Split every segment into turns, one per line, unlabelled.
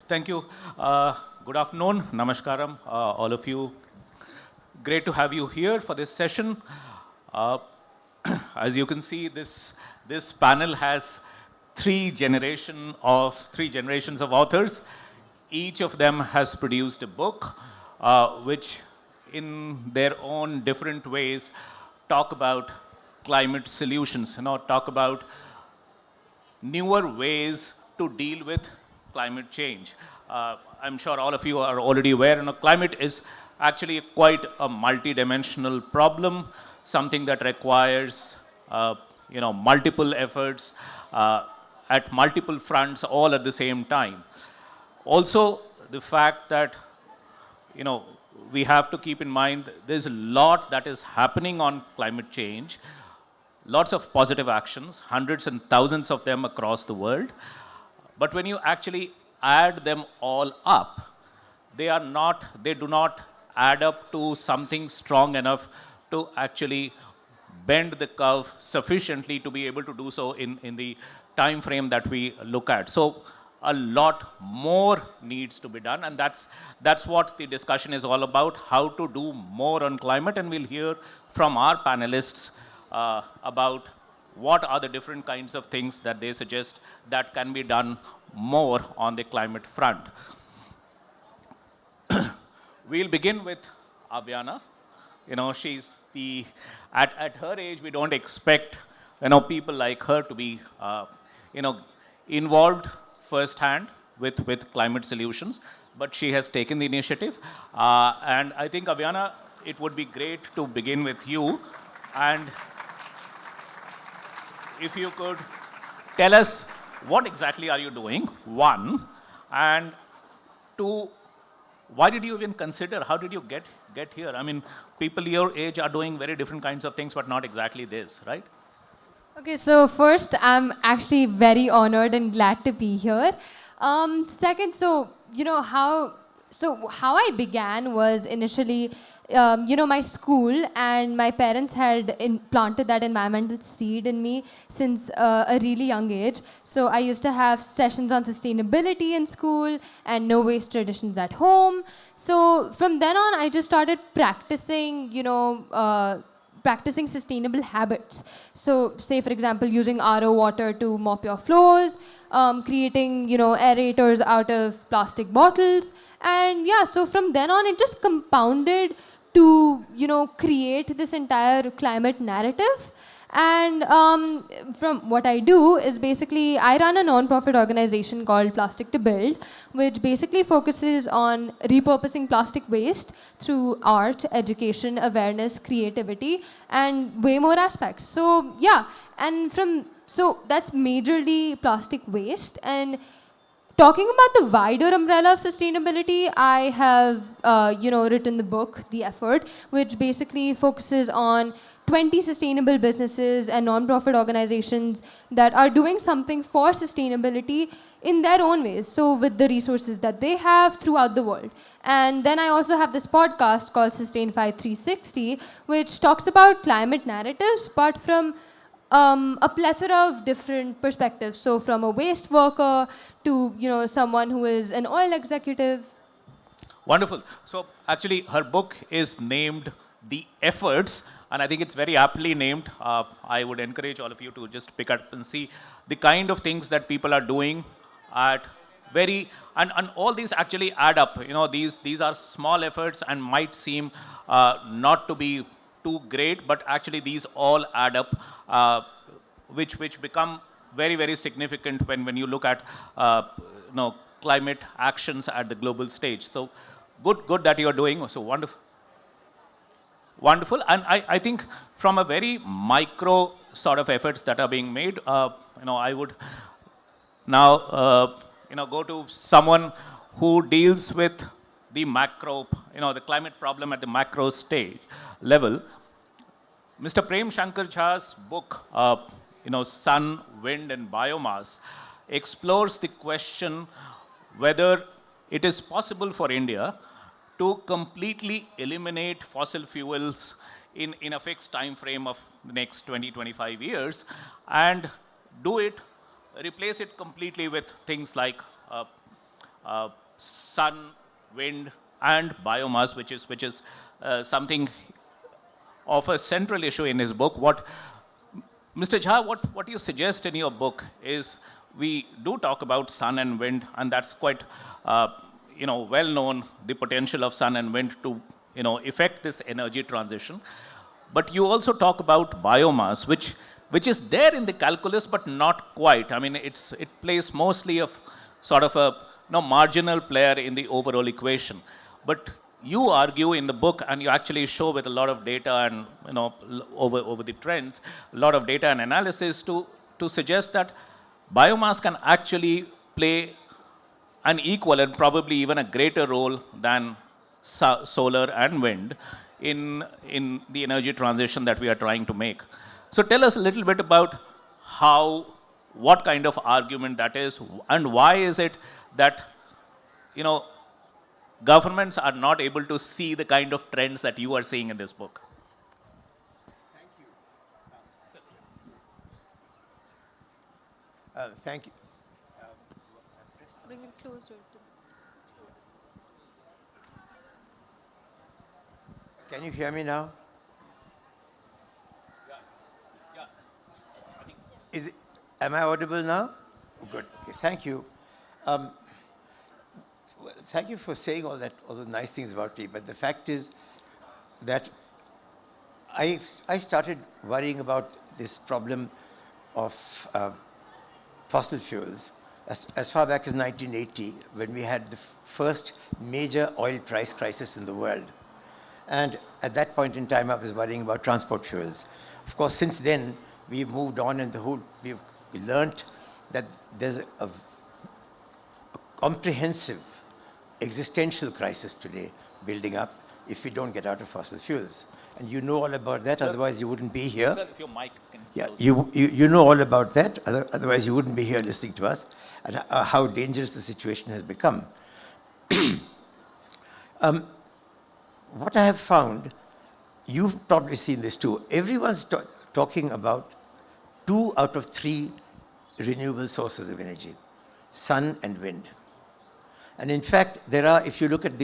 Thank you. Good afternoon. Namaskaram, all of you. Great to have you here for this session. Uh, as you can see, this panel has three generations of authors. Each of them has produced a book, which in their own different ways talk about climate solutions, talk about newer ways to deal with climate change. I'm sure all of you are already aware, climate is actually quite a multi-dimensional problem, something that requires, multiple efforts at multiple fronts all at the same time. Also, the fact that, we have to keep in mind there's a lot that is happening on climate change, lots of positive actions, hundreds and thousands of them across the world. But when you actually add them all up, they do not add up to something strong enough to actually bend the curve sufficiently to be able to do so in the time frame that we look at. So a lot more needs to be done, and that's what the discussion is all about, how to do more on climate. And we'll hear from our panelists about what are the different kinds of things that they suggest that can be done more on the climate front. We'll begin with Avyana. She's at her age, we don't expect, people like her to be, involved firsthand with climate solutions, but she has taken the initiative. And I think, Avyana, it would be great to begin with you. And if you could tell us what exactly are you doing, one, and two, why did you even consider, how did you get here? I mean, people your age are doing very different kinds of things, but not exactly this, right?
Okay, so first, I'm actually very honored and glad to be here. Second, how I began was initially, my school and my parents had planted that environmental seed in me since a really young age. So I used to have sessions on sustainability in school and no waste traditions at home. So from then on, I just started practicing, practicing sustainable habits. So say, for example, using RO water to mop your floors, creating, aerators out of plastic bottles. And yeah, so from then on, it just compounded to, create this entire climate narrative. And from what I do is basically, I run a non-profit organization called Plastic to Build, which basically focuses on repurposing plastic waste through art, education, awareness, creativity, and way more aspects. So yeah, so that's majorly plastic waste. And talking about the wider umbrella of sustainability, I have, written the book, The Effort, which basically focuses on 20 sustainable businesses and non-profit organizations that are doing something for sustainability in their own ways, so with the resources that they have throughout the world. And then I also have this podcast called Sustainify 360, which talks about climate narratives, but from a plethora of different perspectives. So from a waste worker to, someone who is an oil executive.
Wonderful. So actually, her book is named The Efforts, and I think it's very aptly named. I would encourage all of you to just pick up and see the kind of things that people are doing at and all these actually add up. These are small efforts and might seem not to be too great, but actually these all add up, which become very, very significant when you look at climate actions at the global stage. So good that you're doing so wonderful. And I think from a very micro sort of efforts that are being made, I would now go to someone who deals with the macro, the climate problem at the macro stage level. Mr. Prem Shankar Jha's book, Sun, Wind and Biomass, explores the question whether it is possible for India to completely eliminate fossil fuels in a fixed time frame of the next 20-25 years and replace it completely with things like sun, wind, and biomass, which is something of a central issue in his book. Mr. Jha, what you suggest in your book is we do talk about sun and wind, and that's quite, well known, the potential of sun and wind to, affect this energy transition. But you also talk about biomass, which is there in the calculus, but not quite. I mean, it plays mostly of sort of a marginal player in the overall equation. But you argue in the book, and you actually show with a lot of data and over the trends, a lot of data and analysis to suggest that biomass can actually play an equal and probably even a greater role than solar and wind in the energy transition that we are trying to make. So tell us a little bit about what kind of argument that is, and why is it that governments are not able to see the kind of trends that you are seeing in this book?
Thank you. Thank you.
Bring it closer.
Can you hear me now? Yeah. Am I audible now? Good. Okay, thank you. Thank you for saying all those nice things about me. But the fact is that I started worrying about this problem of fossil fuels as far back as 1980, when we had the first major oil price crisis in the world. And at that point in time, I was worrying about transport fuels. Of course, since then, we've moved on, and we've learned that there's a comprehensive existential crisis today building up if we don't get out of fossil fuels. And you know all about that, sir, otherwise you wouldn't be here.
Sir, if your mic can
you know all about that, otherwise you wouldn't be here listening to us, and how dangerous the situation has become. What I have found, you've probably seen this too, everyone's talking about 2 out of 3 renewable sources of energy, sun and wind. And in fact, there are, if you look at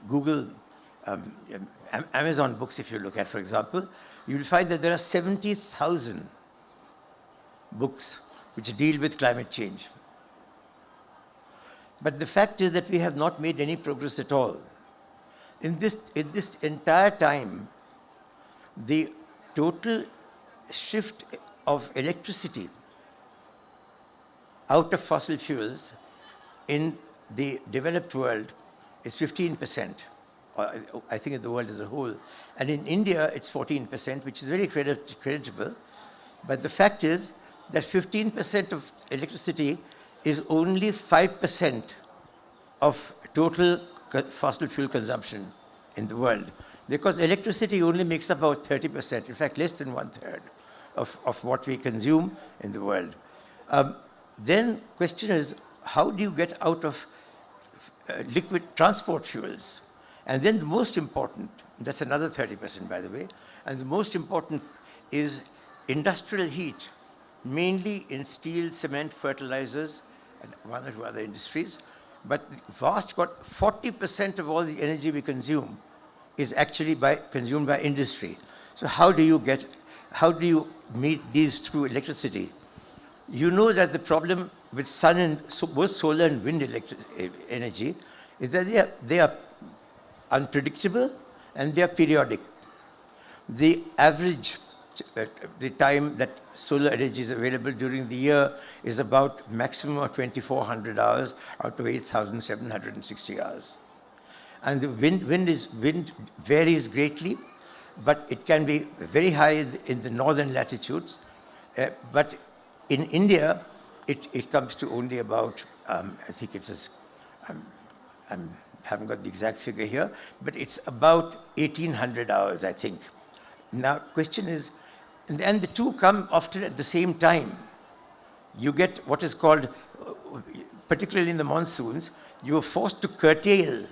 Google, Amazon books, if you look at, for example, you'll find that there are 70,000 books which deal with climate change. But the fact is that we have not made any progress at all. In this entire time, the total shift of electricity out of fossil fuels in the developed world is 15%, I think in the world as a whole. And in India, it's 14%, which is very creditable. But the fact is that 15% of electricity is only 5% of total fossil fuel consumption in the world. Because electricity only makes up about 30%, in fact, less than 1/3 of what we consume in the world. Then question is, how do you get out of liquid transport fuels? And then the most important, that's another 30%, by the way, and the most important is industrial heat, mainly in steel, cement, fertilizers, and one or two other industries. But vast, 40% of all the energy we consume is actually consumed by industry. So how do you meet these through electricity? You know that the problem with sun and both solar and wind energy is that they are unpredictable and they are periodic. The average, the time that solar energy is available during the year is about maximum of 2,400 hours out of 8,760 hours. And the wind varies greatly, but it can be very high in the northern latitudes. But in India, it comes to only about, I think it's, I haven't got the exact figure here, but it's about 1,800 hours, I think. Now, question is, and the two come often at the same time. You get what is called, particularly in the monsoons, you are forced to curtail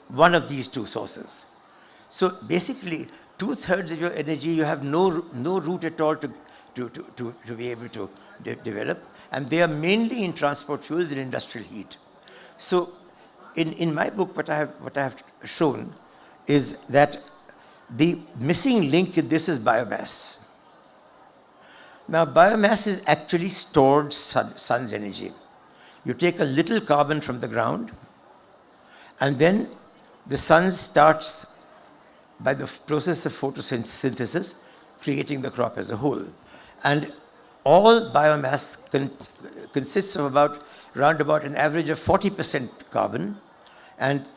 one of these two sources. So basically, 2/3 of your energy, you have no route at all to be able to develop. And they are mainly in transport fuels and industrial heat. So in my book, what I have shown is that the missing link in this is biomass. Now, biomass is actually stored sun's energy. You take a little carbon from the ground, and then the sun starts, by the process of photosynthesis, creating the crop as a whole. And all biomass consists of round about an average of 40% carbon and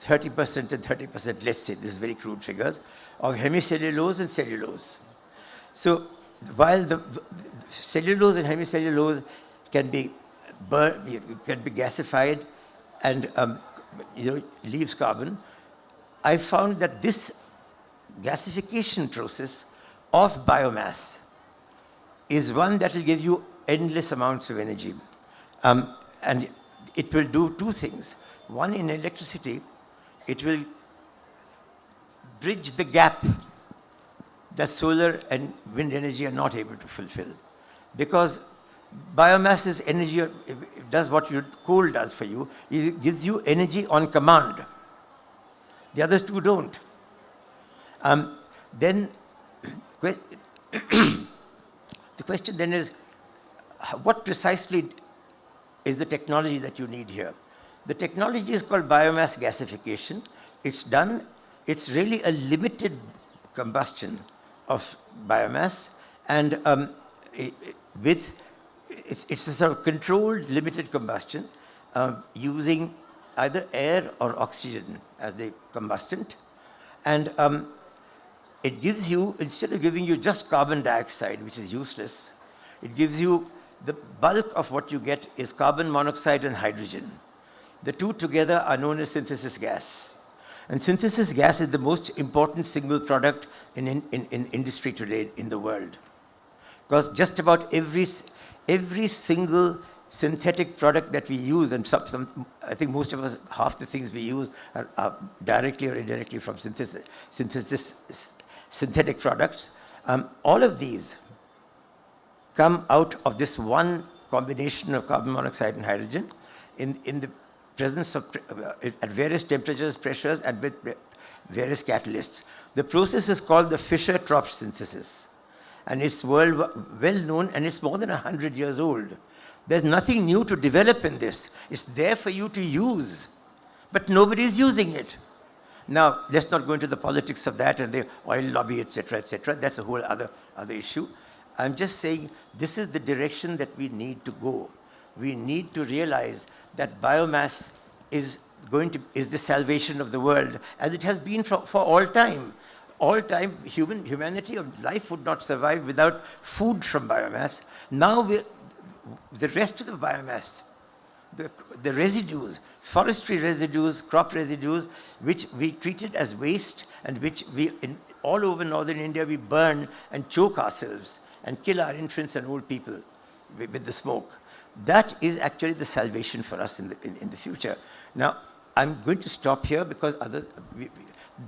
30% and 30%, let's say, this is very crude figures, of hemicellulose and cellulose. So while the cellulose and hemicellulose can be burned, can be gasified and leaves carbon, I found that this gasification process of biomass is one that will give you endless amounts of energy. And it will do two things. One, in electricity, it will bridge the gap that solar and wind energy are not able to fulfill. Because biomass is energy, it does what coal does for you. It gives you energy on command. The others two don't. Then the question then is, what precisely is the technology that you need here? The technology is called biomass gasification. It's really a limited combustion of biomass, and it's a sort of controlled, limited combustion using either air or oxygen as the combustant. And it gives you, instead of giving you just carbon dioxide, which is useless, it gives you, the bulk of what you get is carbon monoxide and hydrogen. The two together are known as synthesis gas. And synthesis gas is the most important single product in industry today in the world. Because just about every single synthetic product that we use, and I think most of us, half the things we use are directly or indirectly from synthetic products. All of these come out of this one combination of carbon monoxide and hydrogen in the presence of, at various temperatures, pressures, and with various catalysts. The process is called the Fischer-Tropsch synthesis. And it's well known, and it's more than 100 years old. There's nothing new to develop in this. It's there for you to use, but nobody's using it. Now, let's not go into the politics of that and the oil lobby, et cetera, et cetera. That's a whole other issue. I'm just saying this is the direction that we need to go. We need to realize that biomass is the salvation of the world, as it has been for all time. All time, humanity or life would not survive without food from biomass. Now, the rest of the biomass, the residues, forestry residues, crop residues, which we treated as waste and which all over northern India we burn and choke ourselves and kill our infants and old people with the smoke. That is actually the salvation for us in the future. Now, I'm going to stop here because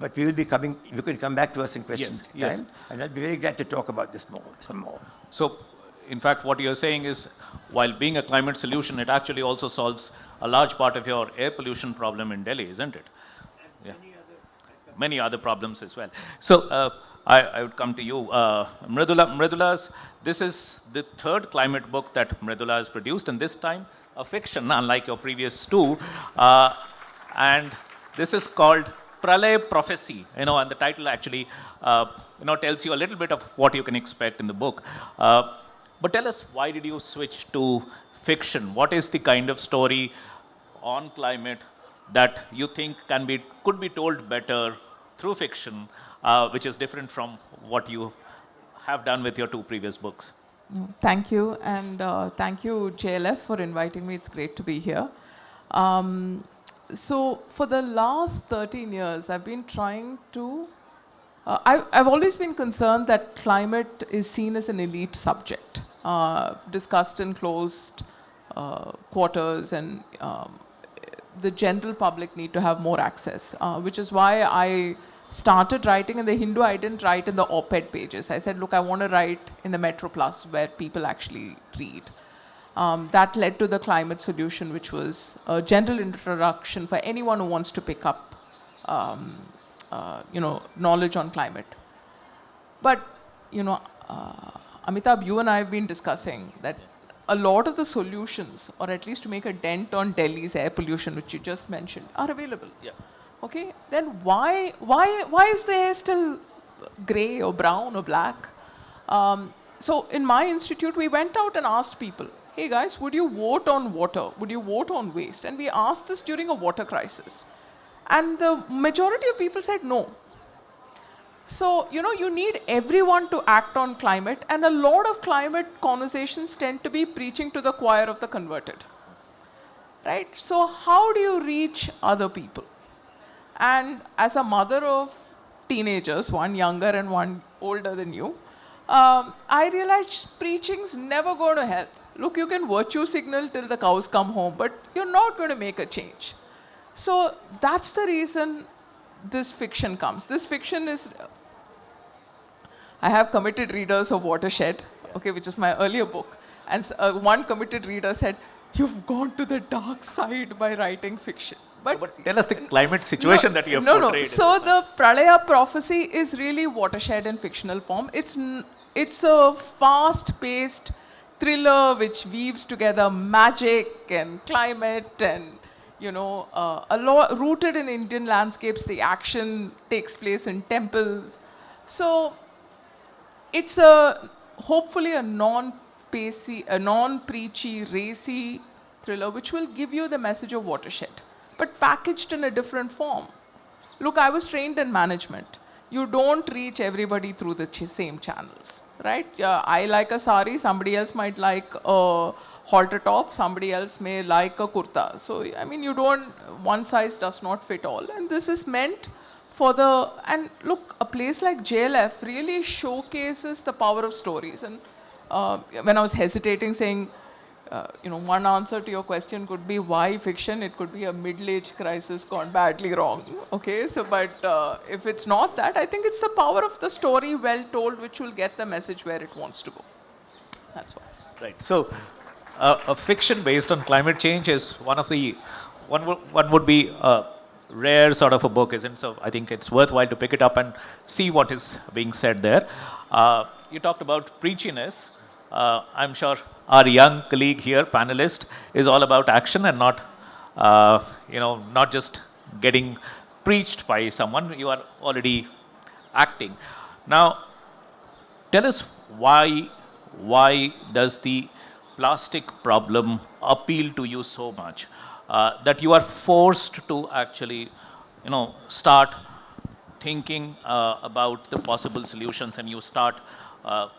but we will be coming, you can come back to us in questions time,
yes.
And I'll be very glad to talk about this some more.
So, in fact, what you're saying is, while being a climate solution, it actually also solves a large part of your air pollution problem in Delhi, isn't it? Yeah. Many other problems as well. So, I would come to you. Mridula's, this is the third climate book that Mridula has produced, and this time a fiction, unlike your previous two. And this is called Pralay Prophecy, and the title actually, tells you a little bit of what you can expect in the book. But tell us, why did you switch to fiction? What is the kind of story on climate that you think could be told better through fiction, which is different from what you have done with your two previous books?
Thank you, and thank you, JLF, for inviting me. It's great to be here. So for the last 13 years, I've been trying to... I've always been concerned that climate is seen as an elite subject, discussed in closed quarters, and the general public need to have more access, which is why I started writing in the Hindu. I didn't write in the op-ed pages. I said, look, I want to write in the Metro Plus where people actually read. That led to the climate solution, which was a general introduction for anyone who wants to pick up, knowledge on climate. But, Amitabh, you and I have been discussing that a lot of the solutions, or at least to make a dent on Delhi's air pollution, which you just mentioned, are available.
Yeah.
Okay, then why is the air still gray or brown or black? So in my institute, we went out and asked people, hey guys, would you vote on water? Would you vote on waste? And we asked this during a water crisis. And the majority of people said no. So, you need everyone to act on climate, and a lot of climate conversations tend to be preaching to the choir of the converted. Right? So how do you reach other people? And as a mother of teenagers, one younger and one older than you, I realized preaching's never going to help. Look, you can virtue signal till the cows come home, but you're not going to make a change. So that's the reason this fiction comes. This fiction is, I have committed readers of Watershed, okay, which is my earlier book. And one committed reader said, you've gone to the dark side by writing fiction.
But tell us the climate situation that you have portrayed.
No. So the Pralaya prophecy is really Watershed in fictional form. It's a fast-paced thriller which weaves together magic and climate and, a lot rooted in Indian landscapes. The action takes place in temples. So it's hopefully a non-pacey, a non-preachy, racy thriller which will give you the message of Watershed, but packaged in a different form. Look, I was trained in management. You don't reach everybody through the same channels, right? I like a sari, somebody else might like a halter top, somebody else may like a kurta. So, one size does not fit all. And this is meant for and look, a place like JLF really showcases the power of stories. And when I was hesitating saying, one answer to your question could be why fiction? It could be a middle-age crisis gone badly wrong. Okay, so but if it's not that, I think it's the power of the story well told which will get the message where it wants to go. That's why.
Right. So, a fiction based on climate change is one would be a rare sort of a book, isn't it? So I think it's worthwhile to pick it up and see what is being said there. You talked about preachiness. I'm sure our young colleague here, panelist, is all about action and not, not just getting preached by someone. You are already acting. Now, tell us why does the plastic problem appeal to you so much that you are forced to actually, start thinking about the possible solutions and you start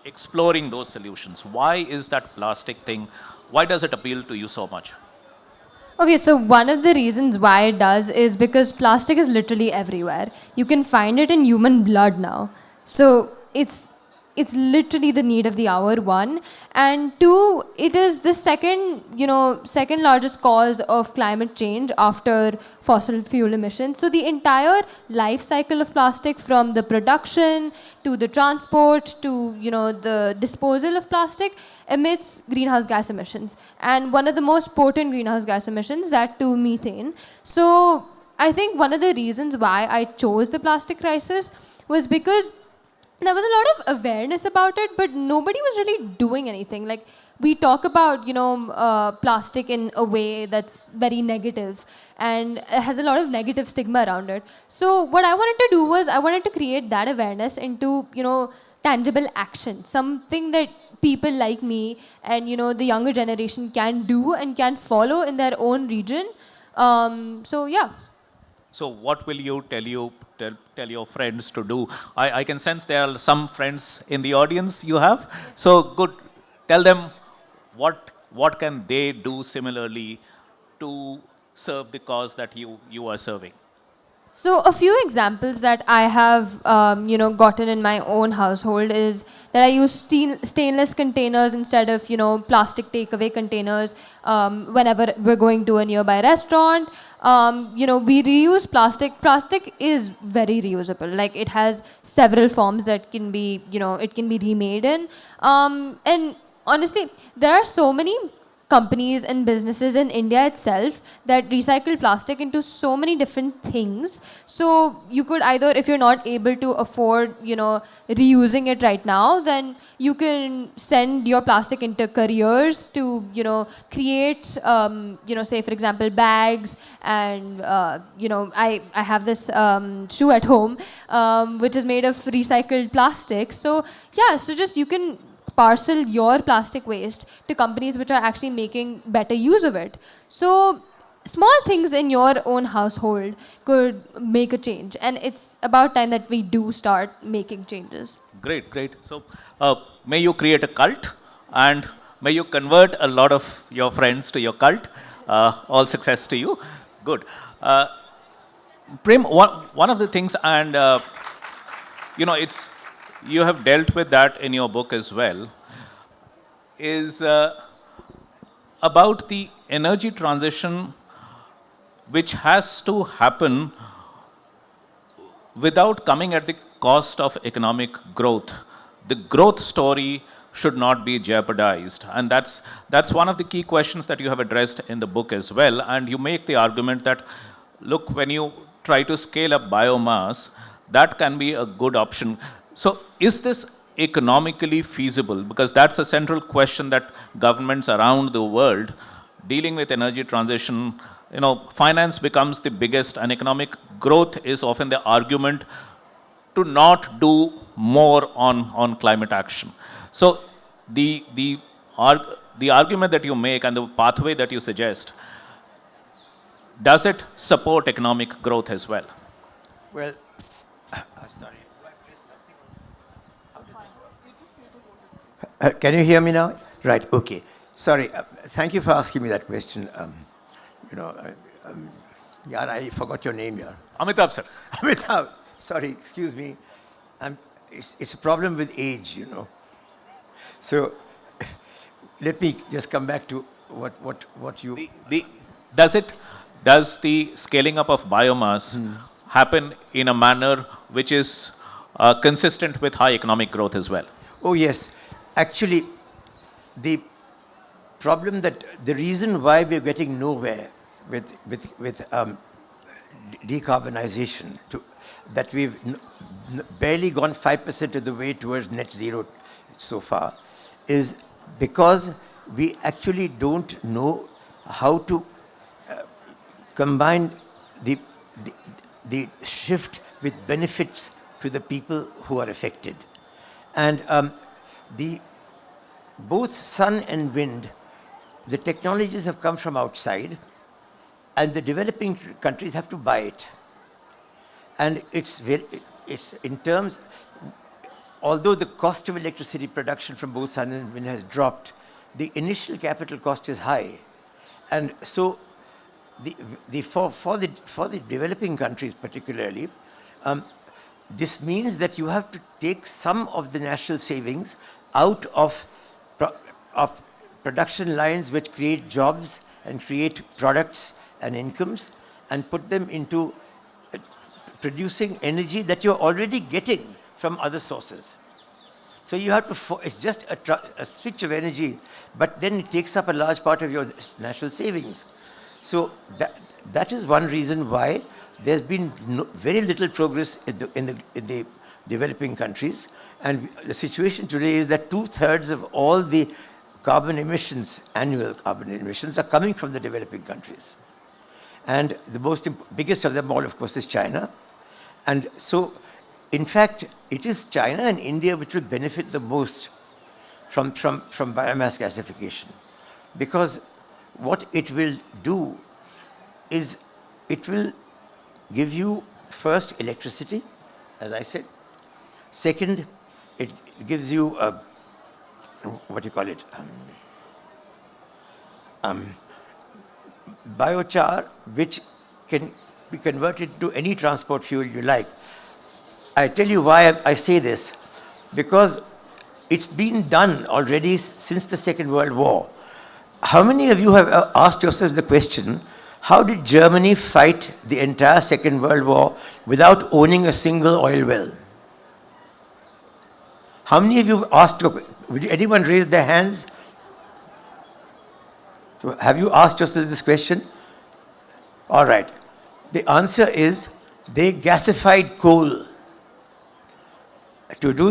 exploring those solutions. Why is that plastic thing, why does it appeal to you so much?
Okay, so one of the reasons why it does is because plastic is literally everywhere. You can find it in human blood now. So it's literally the need of the hour, one. And two, it is the second largest cause of climate change after fossil fuel emissions. So the entire life cycle of plastic, from the production to the transport to, the disposal of plastic, emits greenhouse gas emissions. And one of the most potent greenhouse gas emissions, that too methane. So I think one of the reasons why I chose the plastic crisis was because there was a lot of awareness about it, but nobody was really doing anything. Like, we talk about, plastic in a way that's very negative and has a lot of negative stigma around it. So what I wanted to do was I wanted to create that awareness into, tangible action, something that people like me and, the younger generation can do and can follow in their own region. So, yeah.
So what will you tell your friends to do? I can sense there are some friends in the audience you have. So good, tell them what can they do similarly to serve the cause that you are serving.
So a few examples that I have, gotten in my own household is that I use stainless containers instead of, plastic takeaway containers whenever we're going to a nearby restaurant. We reuse plastic. Plastic is very reusable. Like, it has several forms that can be, it can be remade in. And honestly, there are so many companies and businesses in India itself that recycle plastic into so many different things. So you could either, if you're not able to afford, reusing it right now, then you can send your plastic into careers to, create, say for example, bags and, I have this shoe at home, which is made of recycled plastic. So yeah, so just you can parcel your plastic waste to companies which are actually making better use of it. So small things in your own household could make a change, and it's about time that we do start making changes.
Great, great. So, may you create a cult and may you convert a lot of your friends to your cult. All success to you. Good. Prem, one of the things, and you have dealt with that in your book as well, is about the energy transition which has to happen without coming at the cost of economic growth. The growth story should not be jeopardized. And that's one of the key questions that you have addressed in the book as well. And you make the argument that, look, when you try to scale up biomass, that can be a good option. So is this economically feasible? Because that's a central question that governments around the world dealing with energy transition, finance becomes the biggest, and economic growth is often the argument to not do more on climate action. So the argument that you make and the pathway that you suggest, does it support economic growth as well?
Well, sorry. Can you hear me now? Right, okay. Sorry, thank you for asking me that question. I forgot your name here.
Amitabh, sir.
Amitabh, sorry, excuse me. It's a problem with age, So let me just come back to what you...
Does the scaling up of biomass happen in a manner which is consistent with high economic growth as well?
Oh, yes. Actually, the reason why we're getting nowhere with decarbonization, that we've barely gone 5% of the way towards net zero so far, is because we actually don't know how to combine the shift with benefits to the people who are affected. And both sun and wind, the technologies have come from outside, and the developing countries have to buy it. And it's in terms, although the cost of electricity production from both sun and wind has dropped, the initial capital cost is high. And so for the developing countries particularly, this means that you have to take some of the national savings out of production lines which create jobs and create products and incomes, and put them into producing energy that you're already getting from other sources. So you have to, it's just a switch of energy, but then it takes up a large part of your national savings. So that is one reason why there's been very little progress in the developing countries. And the situation today is that 2/3 of all the carbon emissions, annual carbon emissions, are coming from the developing countries. And the biggest of them all, of course, is China. And so, in fact, it is China and India which will benefit the most from biomass gasification. Because what it will do is it will give you, first, electricity, as I said. Second, it gives you, what do you call it? Biochar, which can be converted to any transport fuel you like. I tell you why I say this. Because it's been done already since the Second World War. How many of you have asked yourselves the question, how did Germany fight the entire Second World War without owning a single oil well? How many of you have asked, would anyone raise their hands? So have you asked yourself this question? All right. The answer is they gasified coal to do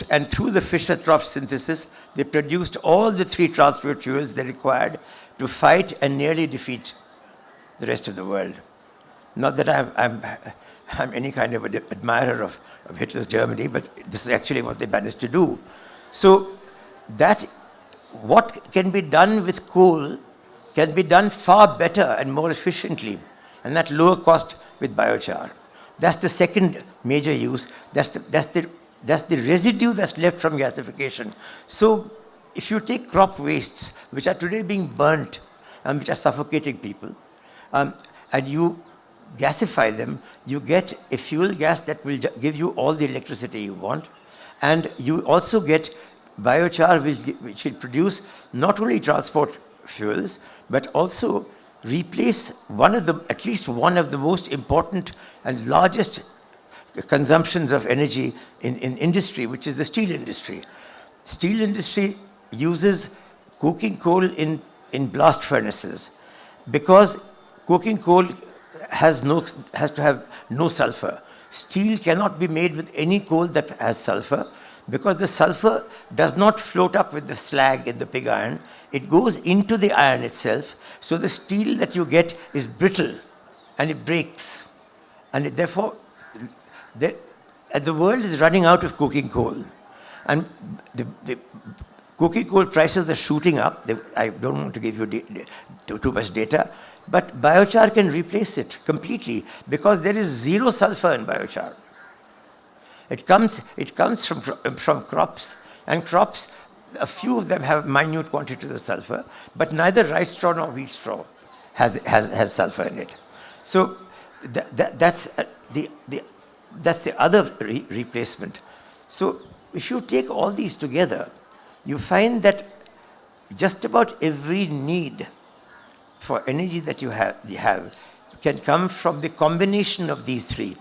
and through the Fischer-Tropsch synthesis, they produced all the 3 transport fuels they required to fight and nearly defeat the rest of the world. Not that I'm any kind of an admirer of Hitler's Germany, but this is actually what they managed to do. So that what can be done with coal can be done far better and more efficiently, and at lower cost with biochar. That's the second major use. That's the residue that's left from gasification. So if you take crop wastes, which are today being burnt and which are suffocating people, and you gasify them, you get a fuel gas that will give you all the electricity you want. And you also get biochar, which will produce not only transport fuels, but also replace at least one of the most important and largest consumptions of energy in industry, which is the steel industry. Steel industry uses coking coal in blast furnaces because coking coal has to have no sulfur. Steel cannot be made with any coal that has sulfur because the sulfur does not float up with the slag in the pig iron. It goes into the iron itself. So the steel that you get is brittle and it breaks. And therefore, the world is running out of coking coal. And the coking coal prices are shooting up. I don't want to give you too much data. But biochar can replace it completely because there is zero sulfur in biochar. It comes from crops, and crops, a few of them have minute quantities of sulfur, but neither rice straw nor wheat straw has sulfur in it. So that's the other replacement. So if you take all these together, you find that just about every need for energy that you have can come from the combination of these 3.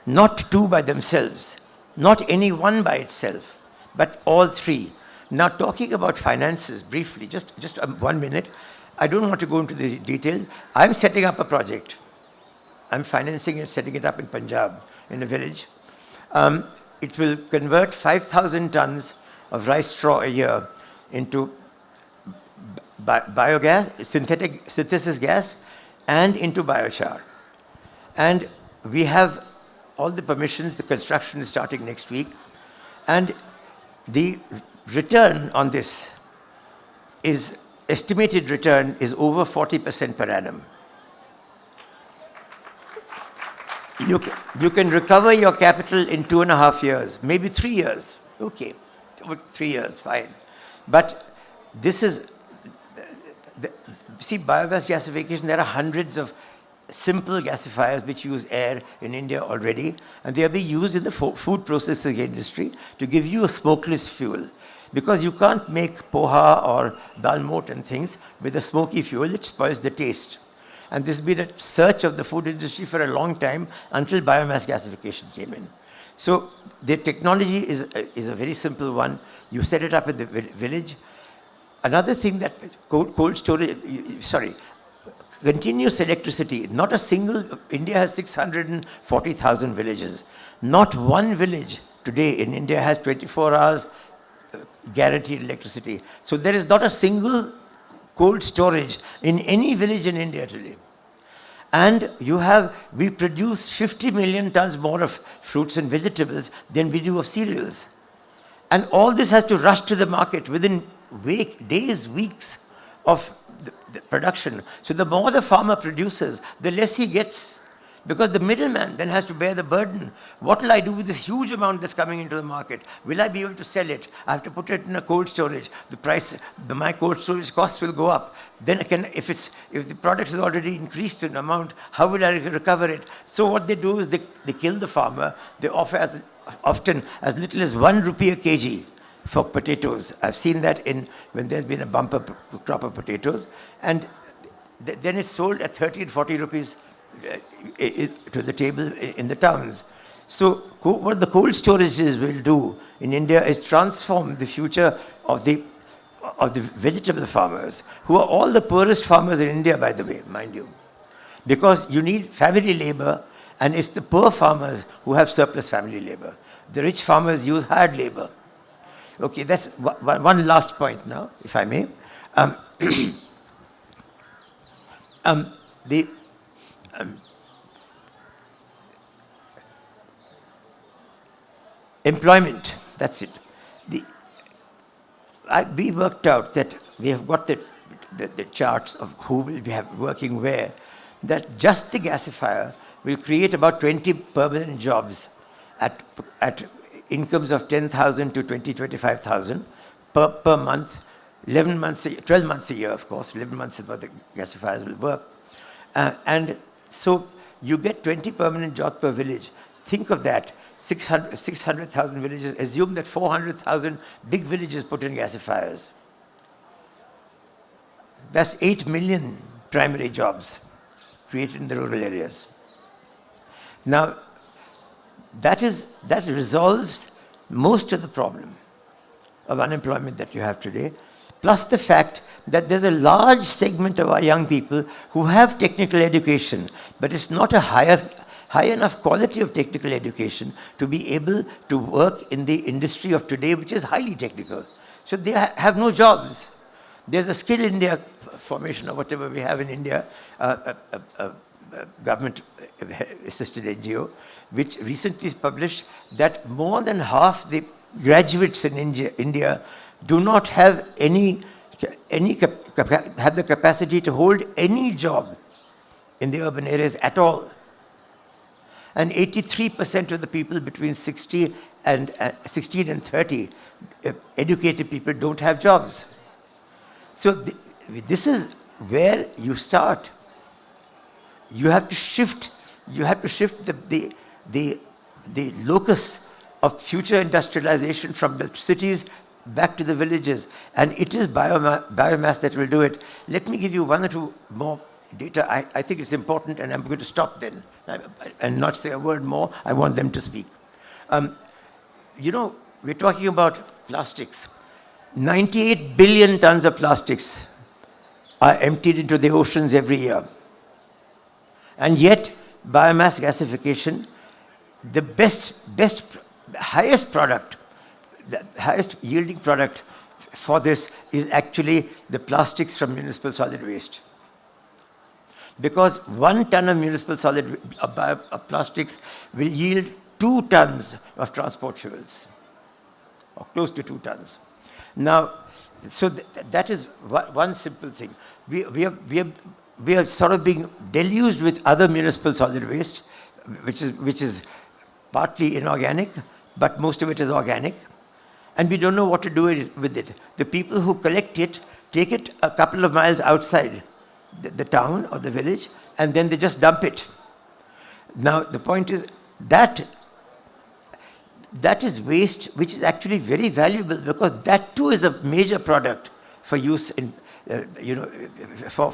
Not 2 by themselves, not any one by itself, but all 3. Now talking about finances briefly, just 1 minute. I don't want to go into the detail. I'm setting up a project. I'm financing and setting it up in Punjab, in a village. It will convert 5,000 tons of rice straw a year into biogas, synthesis gas, and into biochar. And we have all the permissions. The construction is starting next week. And the return on this estimated return is over 40% per annum. You can recover your capital in 2.5 years, maybe 3 years. Okay, 3 years, fine. But this is, see, biomass gasification, there are hundreds of simple gasifiers which use air in India already, and they are being used in the food processing industry to give you a smokeless fuel. Because you can't make poha or dal mot and things with a smoky fuel, it spoils the taste. And this has been a search of the food industry for a long time until biomass gasification came in. So the technology is a very simple one. You set it up in the village. Another thing that cold storage, continuous electricity, not a single, India has 640,000 villages. Not one village today in India has 24 hours guaranteed electricity. So there is not a single cold storage in any village in India today. And we produce 50 million tons more of fruits and vegetables than we do of cereals. And all this has to rush to the market within days, weeks of the production. So the more the farmer produces, the less he gets, because the middleman then has to bear the burden. What will I do with this huge amount that's coming into the market? Will I be able to sell it? I have to put it in a cold storage. My cold storage costs will go up. Then if the product is already increased in amount, how will I recover it? So what they do is they kill the farmer. They offer often as little as 1 rupee a kg for potatoes. I've seen that when there's been a bumper crop of potatoes. And then it's sold at 30 and 40 rupees to the table in the towns. So what the cold storages will do in India is transform the future of of the vegetable farmers, who are all the poorest farmers in India, by the way, mind you. Because you need family labor, and it's the poor farmers who have surplus family labor. The rich farmers use hired labor. Okay, that's one last point now, if I may. Employment, that's it. We worked out that we have got the charts of who will be working where, that just the gasifier will create about 20 permanent jobs at incomes of 10,000 to 25,000 per month, 11 months, 12 months a year, of course. 11 months is what the gasifiers will work. And so you get 20 permanent jobs per village. Think of that. 600,000 villages. Assume that 400,000 big villages put in gasifiers. That's 8 million primary jobs created in the rural areas. Now, that resolves most of the problem of unemployment that you have today, plus the fact that there's a large segment of our young people who have technical education, but it's not a high enough quality of technical education to be able to work in the industry of today, which is highly technical. So they have no jobs. There's a Skill India formation or whatever we have in India, government-assisted NGO, which recently published that more than half the graduates in India do not have the capacity to hold any job in the urban areas at all. And 83% of the people between 16 and 30, educated people, don't have jobs. So this is where you start. You have to shift. You have to shift the locus of future industrialization from the cities back to the villages, and it is biomass that will do it. Let me give you one or two more data. I think it's important, and I'm going to stop then and not say a word more. I want them to speak. You know, we're talking about plastics. 98 billion tons of plastics are emptied into the oceans every year. And yet, biomass gasification, the highest product, the highest yielding product for this is actually the plastics from municipal solid waste. Because 1 ton of municipal solid plastics will yield 2 tons of transport fuels, or close to 2 tons. Now, so that is one simple thing. We are sort of being deluged with other municipal solid waste, which is partly inorganic, but most of it is organic, and we don't know what to do with it. The people who collect it take it a couple of miles outside the town or the village, and then they just dump it. Now, the point is that is waste, which is actually very valuable, because that too is a major product for use in, for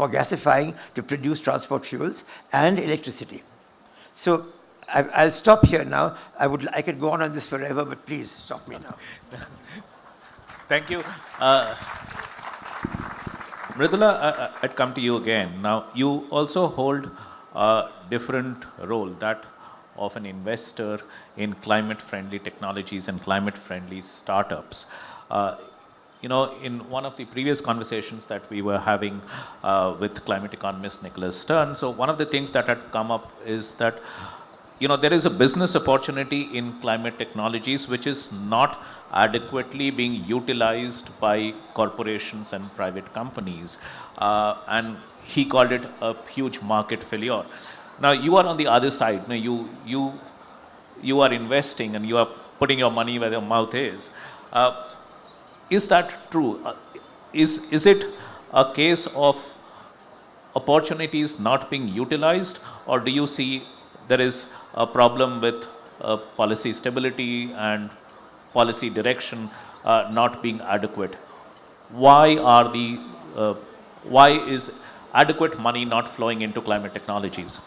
gasifying to produce transport fuels and electricity. So I'll stop here now. I could go on this forever, but please stop me now.
Thank you. Mridula, I'd come to you again. Now, you also hold a different role, that of an investor in climate-friendly technologies and climate-friendly startups. In one of the previous conversations that we were having with climate economist Nicholas Stern, so one of the things that had come up is that there is a business opportunity in climate technologies which is not adequately being utilized by corporations and private companies. And he called it a huge market failure. Now, you are on the other side. Now, you are investing and you are putting your money where your mouth is. Is that true? Is it a case of opportunities not being utilized, or do you see there is a problem with policy stability and policy direction not being adequate? Why is adequate money not flowing into climate technologies?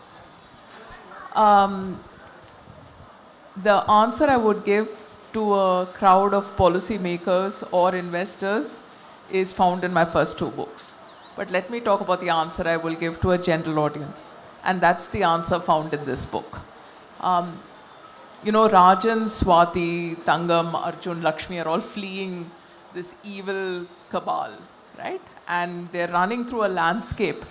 The answer I would give to a crowd of policymakers or investors is found in my first two books. But let me talk about the answer I will give to a general audience. And that's the answer found in this book. You know, Rajan, Swati, Tangam, Arjun, Lakshmi are all fleeing this evil cabal, right? And they're running through a landscape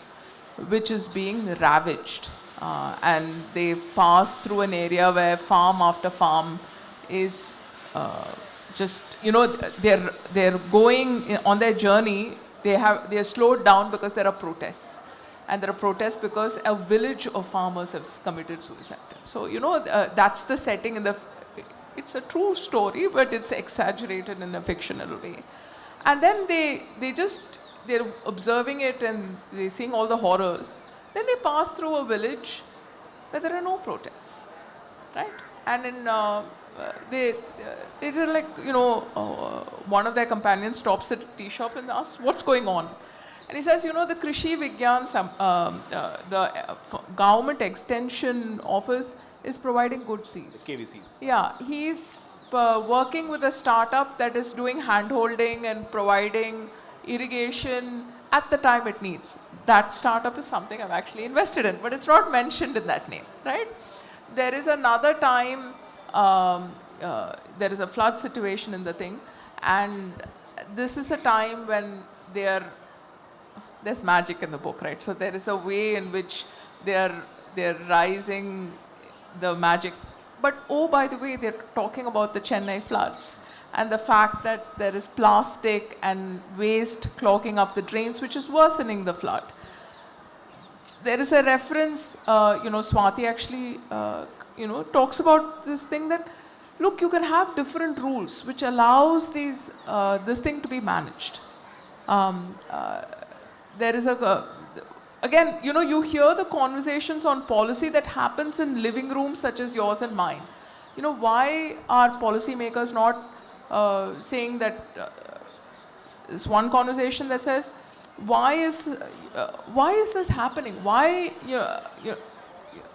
which is being ravaged. And they pass through an area where farm after farm is just, you know, they're going on their journey. They're slowed down because there are protests. And there are protests because a village of farmers has committed suicide. So, you know, that's the setting in the, it's a true story, but it's exaggerated in a fictional way. And then they're observing it and they're seeing all the horrors. Then they pass through a village where there are no protests, right? And in, they're like, you know, one of their companions stops at a tea shop and asks, what's going on? And he says, you know, the Krishi Vigyan, government extension office is providing good seeds.
KVCs.
Yeah, he's working with a startup that is doing hand-holding and providing irrigation at the time it needs. That startup is something I've actually invested in, but it's not mentioned in that name, right? There is another time, there is a flood situation in the thing, and this is a time when there's magic in the book, right? So there is a way in which they're rising the magic. But oh, by the way, they're talking about the Chennai floods and the fact that there is plastic and waste clogging up the drains, which is worsening the flood. There is a reference, you know, Swati actually, you know, talks about this thing that, look, you can have different rules which allows this thing to be managed. There is again, you know, you hear the conversations on policy that happens in living rooms such as yours and mine. You know, why are policymakers not saying that, there's one conversation that says, why is this happening? Why,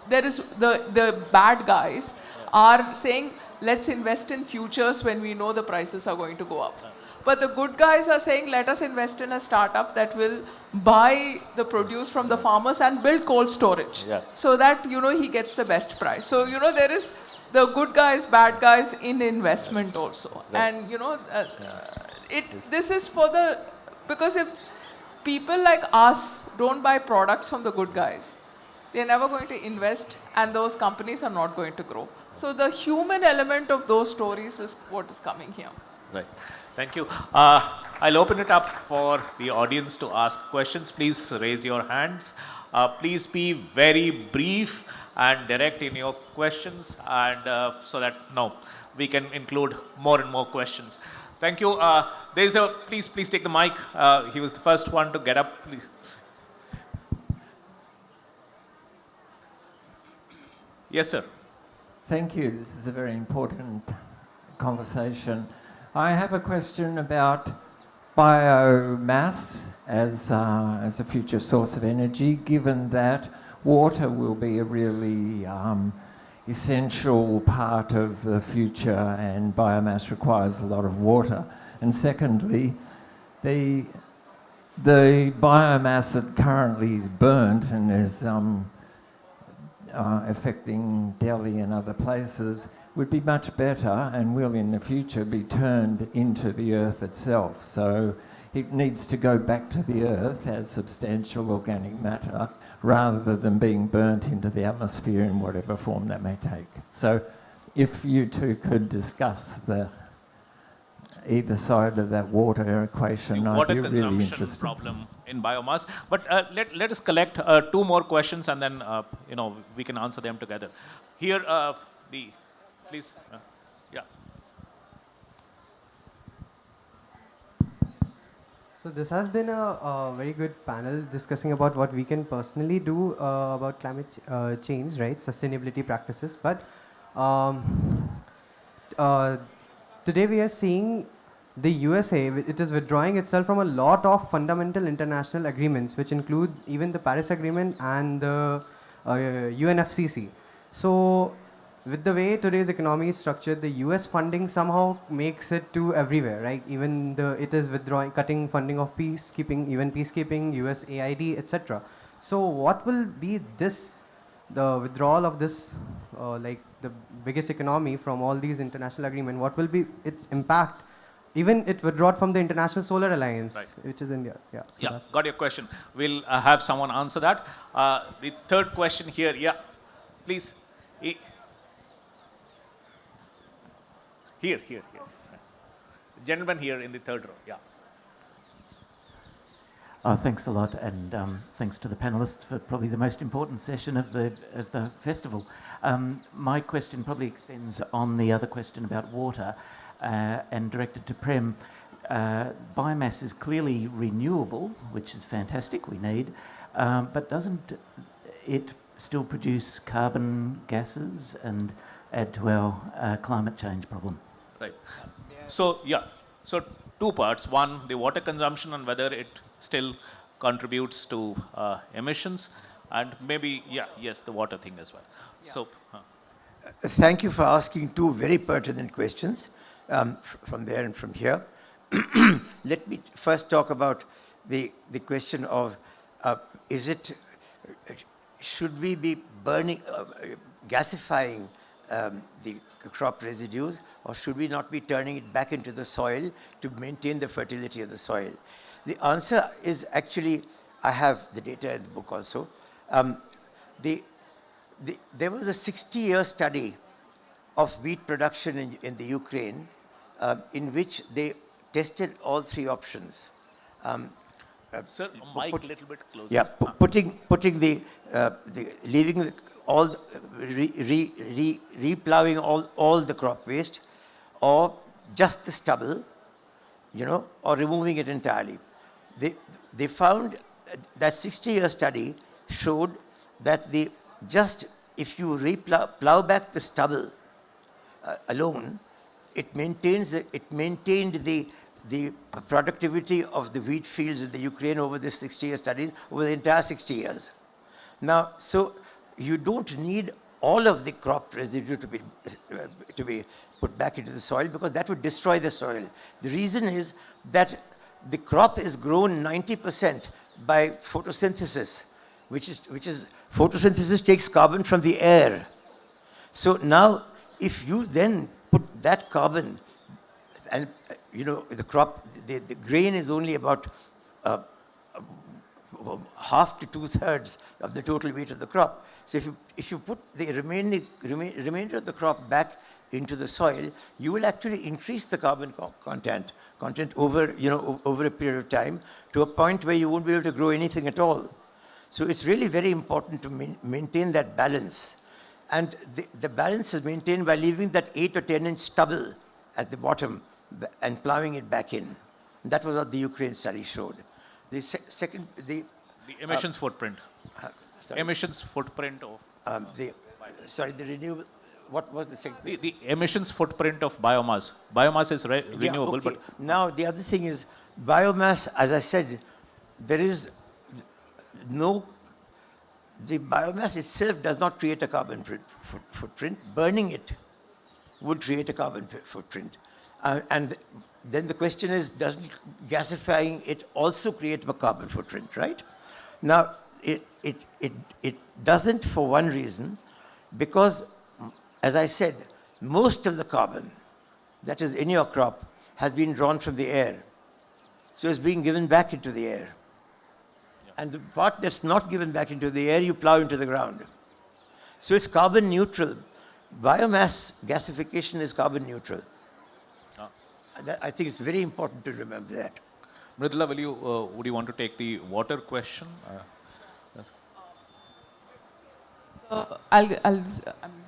there is the bad guys are saying, let's invest in futures when we know the prices are going to go up. But the good guys are saying, let us invest in a startup that will buy the produce from the farmers and build cold storage. Yeah. So that, you know, he gets the best price. So, you know, there is the good guys, bad guys in investment also. Right. And, you know, this is for because if people like us don't buy products from the good guys, they're never going to invest and those companies are not going to grow. So the human element of those stories is what is coming here.
Right. Thank you. I'll open it up for the audience to ask questions. Please raise your hands. Please be very brief and direct in your questions, and so that we can include more and more questions. Thank you. Please take the mic. He was the first one to get up. Please. Yes, sir.
Thank you. This is a very important conversation. I have a question about biomass as a future source of energy, given that water will be a really essential part of the future, and biomass requires a lot of water. And secondly, the biomass that currently is burnt and is affecting Delhi and other places would be much better and will in the future be turned into the earth itself. So it needs to go back to the earth as substantial organic matter rather than being burnt into the atmosphere in whatever form that may take. So if you two could discuss either side of that water equation, I'd be really interested.
Water consumption problem in biomass. But let us collect two more questions and then we can answer them together. Here, please, yeah.
So this has been a very good panel discussing about what we can personally do about climate change, right? Sustainability practices. But today we are seeing the USA, it is withdrawing itself from a lot of fundamental international agreements, which include even the Paris Agreement and the UNFCCC. So with the way today's economy is structured, the US funding somehow makes it to everywhere, right? Even it is withdrawing, cutting funding of peacekeeping, even peacekeeping, US AID, etc. So what will be the withdrawal of this, like the biggest economy from all these international agreements, what will be its impact? Even it withdrew from the International Solar Alliance,
Right.
which is India. Yeah, so
Yeah,
that's-
got your question. We'll have someone answer that. The third question here, yeah, please. Here. Gentleman here in the third row, yeah.
Thanks a lot, and thanks to the panelists for probably the most important session of the festival. My question probably extends on the other question about water and directed to Prem. Biomass is clearly renewable, which is fantastic, we need, but doesn't it still produce carbon gases and add to our climate change problem?
Right. So, yeah, so two parts. One, the water consumption and whether it still contributes to emissions, and maybe, yes, the water thing as well. Yeah. So,
Thank you for asking two very pertinent questions from there and from here. Let me first talk about the question of should we be burning, gasifying the crop residues, or should we not be turning it back into the soil to maintain the fertility of the soil? The answer is actually, I have the data in the book also. There was a 60-year study of wheat production in the Ukraine in which they tested all three options.
sir, mic a little bit closer.
Yeah, putting leaving all, reploughing all the crop waste, or just the stubble, or removing it entirely. They found that 60-year study showed that if you plow back the stubble alone, it maintained the productivity of the wheat fields in the Ukraine over this 60-year study, over the entire 60 years. Now, so you don't need all of the crop residue to be put back into the soil, because that would destroy the soil. The reason is that the crop is grown 90% by photosynthesis, which is photosynthesis takes carbon from the air. So now, if you then put that carbon, and the crop, the grain is only about half to 2/3 of the total weight of the crop. So if you put the remainder of the crop back into the soil, you will actually increase the carbon content over a period of time, to a point where you won't be able to grow anything at all. So it's really very important to maintain that balance. And the balance is maintained by leaving that 8 or 10-inch stubble at the bottom and plowing it back in. And that was what the Ukraine study showed. The second, the
emissions footprint.
sorry.
Emissions footprint of
The renewable. What was the second?
the emissions footprint of biomass. Biomass is renewable,
okay.
but
Now the other thing is biomass. As I said, there is the biomass itself does not create a carbon footprint. Burning it would create a carbon footprint. And then the question is, doesn't gasifying it also create a carbon footprint, right? Now, it doesn't, for one reason, because, as I said, most of the carbon that is in your crop has been drawn from the air. So it's being given back into the air. And the part that's not given back into the air, you plow into the ground. So it's carbon neutral. Biomass gasification is carbon neutral. I think it's very important to remember that.
Mridula, would you want to take the water question?
I'm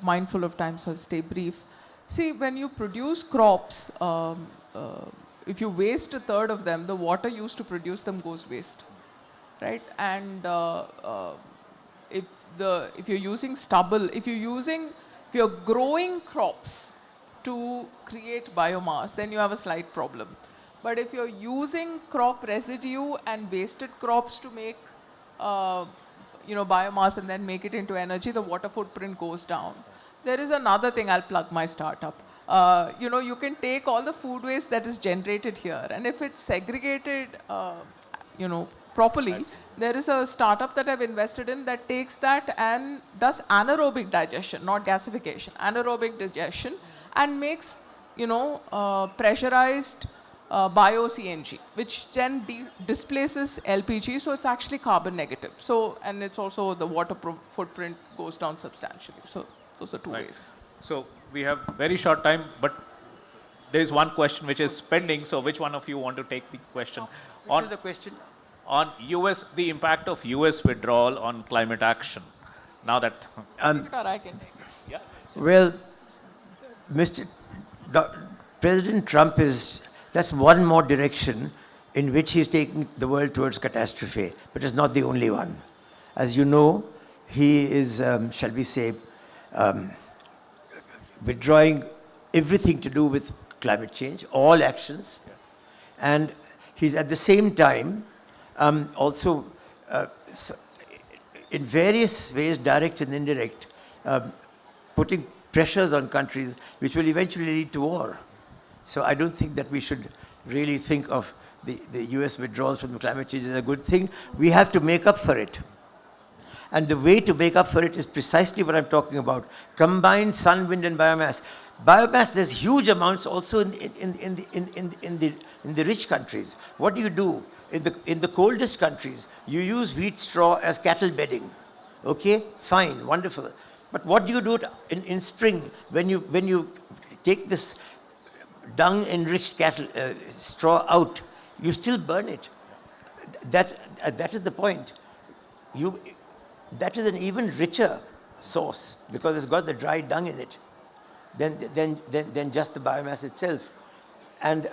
mindful of time, so I'll stay brief. See, when you produce crops, if you waste a third of them, the water used to produce them goes waste, right? And if you're using stubble, if you're growing crops to create biomass, then you have a slight problem. But if you're using crop residue and wasted crops to make biomass and then make it into energy, the water footprint goes down. There is another thing, I'll plug my startup. You can take all the food waste that is generated here, and if it's segregated, properly, there is a startup that I've invested in that takes that and does anaerobic digestion, not gasification, anaerobic digestion, and makes, pressurized bio-CNG, which then displaces LPG, so it's actually carbon negative. So, and it's also the water footprint goes down substantially. So, those are two ways.
So we have very short time, but there is one question which is pending. So which one of you want to take the question?
Which is the question?
On the impact of US withdrawal on climate action. Now that...
I can take it.
Yeah.
Well, President Trump that's one more direction in which he's taking the world towards catastrophe, but it's not the only one. As you know, he is, shall we say, withdrawing everything to do with climate change, all actions. Yeah. And he's at the same time also in various ways, direct and indirect, putting pressures on countries which will eventually lead to war. So I don't think that we should really think of the US withdrawals from the climate change as a good thing. We have to make up for it. And the way to make up for it is precisely what I'm talking about. Combined sun, wind and biomass. Biomass, there's huge amounts also in the rich countries. What do you do? In the coldest countries, you use wheat straw as cattle bedding. Okay, fine, wonderful. But what do you do in spring when you take this dung-enriched cattle straw out? You still burn it. That is the point. That is an even richer source because it's got the dry dung in it than just the biomass itself. And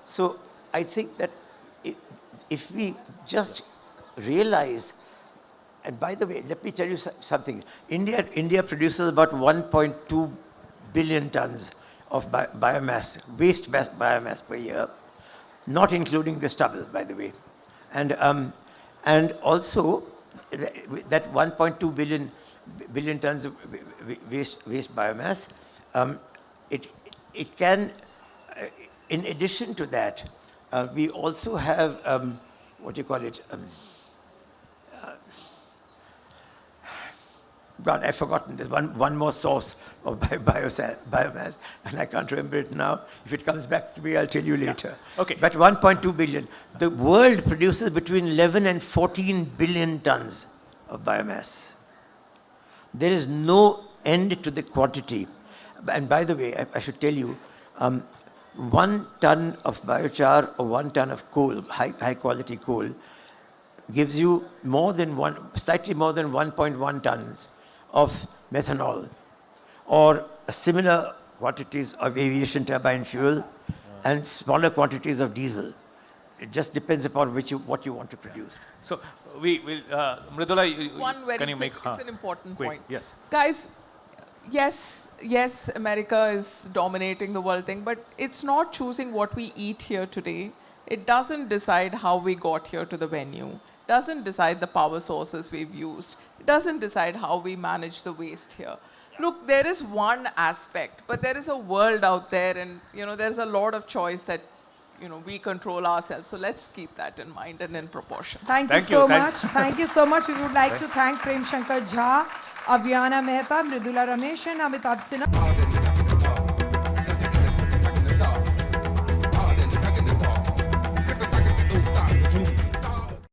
so I think that if we just realize, and by the way, let me tell you something. India produces about 1.2 billion tons of biomass, waste biomass per year, not including the stubble, by the way. And also, that 1.2 billion tons of waste biomass, it can, in addition to that, we also have, what do you call it? God, I've forgotten. There's one more source of biomass, and I can't remember it now. If it comes back to me, I'll tell you later.
Yeah. Okay.
But 1.2 billion. The world produces between 11 and 14 billion tons of biomass. There is no end to the quantity. And by the way, I should tell you, 1 ton of biochar or 1 ton of coal, high quality coal, gives you slightly more than 1.1 tons of methanol, or similar quantities of aviation turbine fuel, and smaller quantities of diesel. It just depends upon what you want to produce.
So we will, Mridula, can you make?
It's an important point.
Yes.
Guys, yes, America is dominating the world thing, but it's not choosing what we eat here today. It doesn't decide how we got here to the venue. Doesn't decide the power sources we've used. It doesn't decide how we manage the waste here. Look, there is one aspect, but there is a world out there, and there's a lot of choice that we control ourselves. So let's keep that in mind and in proportion.
Thank you so much. Thank you so much. We would like to thank Prem Shankar Jha, Avyana Mehta, Mridula Ramesh and Amitabh Sinha.